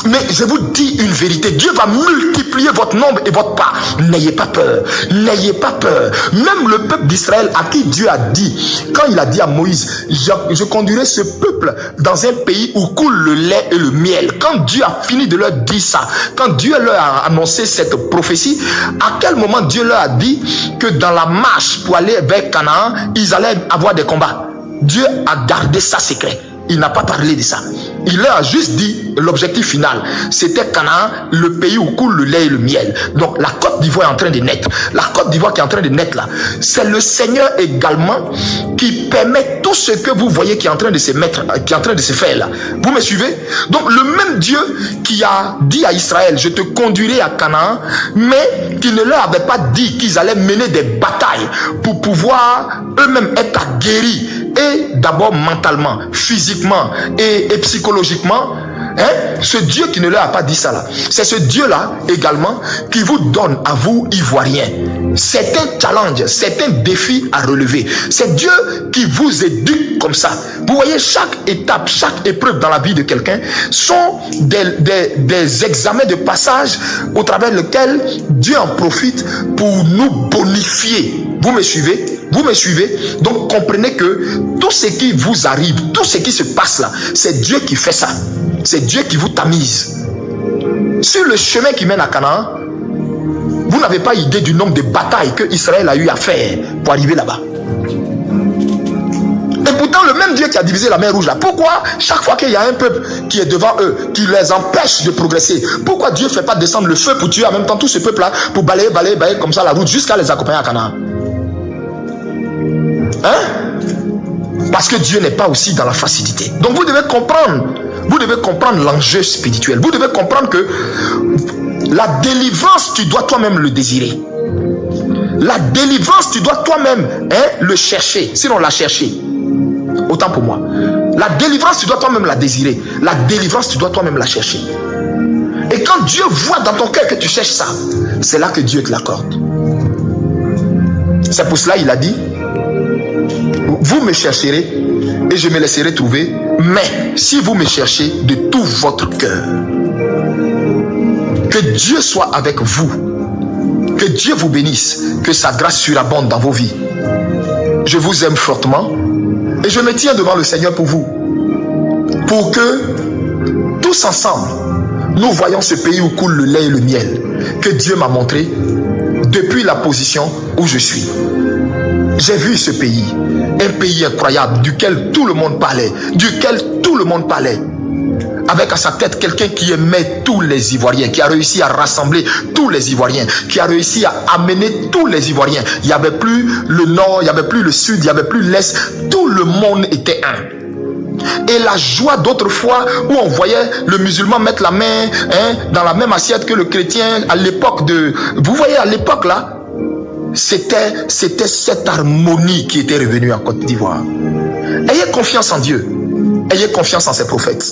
Mais je vous dis une vérité. Dieu va multiplier votre nombre et votre part. N'ayez pas peur. N'ayez pas peur. Même le peuple d'Israël à qui Dieu a dit, quand il a dit à Moïse, je conduirai ce peuple dans un pays où coule le lait et le miel. Quand Dieu a fini de leur dire ça, quand Dieu leur a annoncé cette prophétie, à quel moment Dieu leur a dit que dans la marche pour aller vers Canaan, ils allaient avoir des combats? Dieu a gardé ça secret. Il n'a pas parlé de ça. Il leur a juste dit l'objectif final. C'était Canaan, le pays où coule le lait et le miel. Donc la Côte d'Ivoire est en train de naître. La Côte d'Ivoire qui est en train de naître là, c'est le Seigneur également qui permet tout ce que vous voyez qui est en train de se mettre, qui est en train de se faire là. Vous me suivez? Donc le même Dieu qui a dit à Israël, je te conduirai à Canaan, mais qui ne leur avait pas dit qu'ils allaient mener des batailles pour pouvoir eux-mêmes être guéris. Et d'abord mentalement, physiquement et psychologiquement, hein? Ce Dieu qui ne leur a pas dit ça là, c'est ce Dieu là également qui vous donne à vous Ivoiriens. C'est un challenge, c'est un défi à relever. C'est Dieu qui vous éduque comme ça. Vous voyez, chaque étape, chaque épreuve dans la vie de quelqu'un sont des examens de passage au travers lesquels Dieu en profite pour nous bonifier. Vous me suivez? Vous me suivez? Donc comprenez que tout ce qui vous arrive, tout ce qui se passe là, c'est Dieu qui fait ça. C'est Dieu qui vous tamise. Sur le chemin qui mène à Canaan, vous n'avez pas idée du nombre de batailles que Israël a eu à faire pour arriver là-bas. Et pourtant, le même Dieu qui a divisé la mer Rouge là, pourquoi chaque fois qu'il y a un peuple qui est devant eux, qui les empêche de progresser, pourquoi Dieu ne fait pas descendre le feu pour tuer en même temps tout ce peuple là, pour balayer comme ça la route jusqu'à les accompagner à Canaan? Hein? Parce que Dieu n'est pas aussi dans la facilité. Donc vous devez comprendre l'enjeu spirituel. Vous devez comprendre que la délivrance, tu dois toi-même le désirer. La délivrance, tu dois toi-même le chercher. Sinon, la chercher. Autant pour moi. La délivrance, tu dois toi-même la désirer. La délivrance, tu dois toi-même la chercher. Et quand Dieu voit dans ton cœur que tu cherches ça, c'est là que Dieu te l'accorde. C'est pour cela qu'il a dit, vous me chercherez et je me laisserai trouver. Mais si vous me cherchez de tout votre cœur, que Dieu soit avec vous, que Dieu vous bénisse, que sa grâce surabonde dans vos vies. Je vous aime fortement et je me tiens devant le Seigneur pour vous, pour que tous ensemble nous voyons ce pays où coule le lait et le miel que Dieu m'a montré depuis la position où je suis. J'ai vu ce pays, un pays incroyable duquel tout le monde parlait, avec à sa tête quelqu'un qui aimait tous les Ivoiriens, qui a réussi à rassembler tous les Ivoiriens, qui a réussi à amener tous les Ivoiriens. Il n'y avait plus le nord, il n'y avait plus le sud, il n'y avait plus l'est, tout le monde était un. Et la joie d'autrefois où on voyait le musulman mettre la main dans la même assiette que le chrétien à l'époque de... Vous voyez à l'époque là, c'était cette harmonie qui était revenue en Côte d'Ivoire. Ayez confiance en Dieu. Ayez confiance en ses prophètes.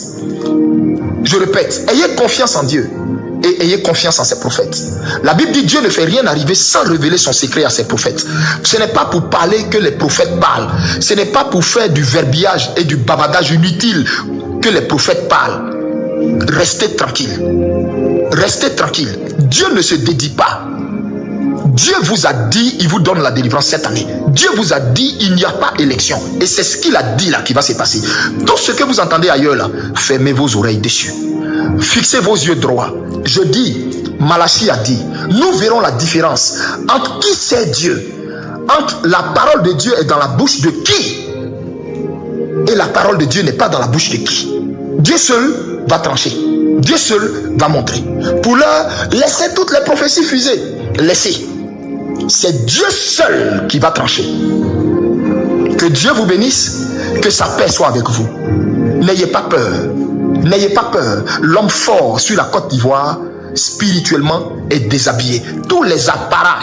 Je répète, ayez confiance en Dieu et ayez confiance en ses prophètes. La Bible dit Dieu ne fait rien arriver sans révéler son secret à ses prophètes. Ce n'est pas pour parler que les prophètes parlent. Ce n'est pas pour faire du verbiage et du bavardage inutile que les prophètes parlent. Restez tranquille. Restez tranquille. Dieu ne se dédie pas. Dieu vous a dit, il vous donne la délivrance cette année. Dieu vous a dit, il n'y a pas élection. Et c'est ce qu'il a dit là qui va se passer. Tout ce que vous entendez ailleurs là, fermez vos oreilles dessus. Fixez vos yeux droits. Je dis, Malachie a dit, nous verrons la différence entre qui c'est Dieu, entre la parole de Dieu est dans la bouche de qui et la parole de Dieu n'est pas dans la bouche de qui. Dieu seul va trancher. Dieu seul va montrer. Pour l'heure, laissez toutes les prophéties fuser. Laissez. C'est Dieu seul qui va trancher. Que Dieu vous bénisse, que sa paix soit avec vous. N'ayez pas peur. N'ayez pas peur. L'homme fort sur la Côte d'Ivoire, spirituellement, est déshabillé. Tous les apparats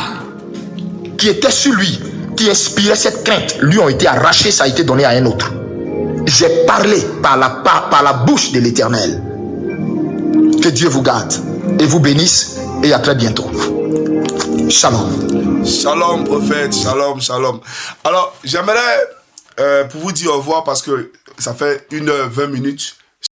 qui étaient sur lui, qui inspiraient cette crainte, lui ont été arrachés, ça a été donné à un autre. J'ai parlé par la bouche de l'Éternel. Que Dieu vous garde et vous bénisse et à très bientôt. Shalom. Shalom prophète, shalom, shalom. Alors j'aimerais pour vous dire au revoir parce que ça fait 1h20.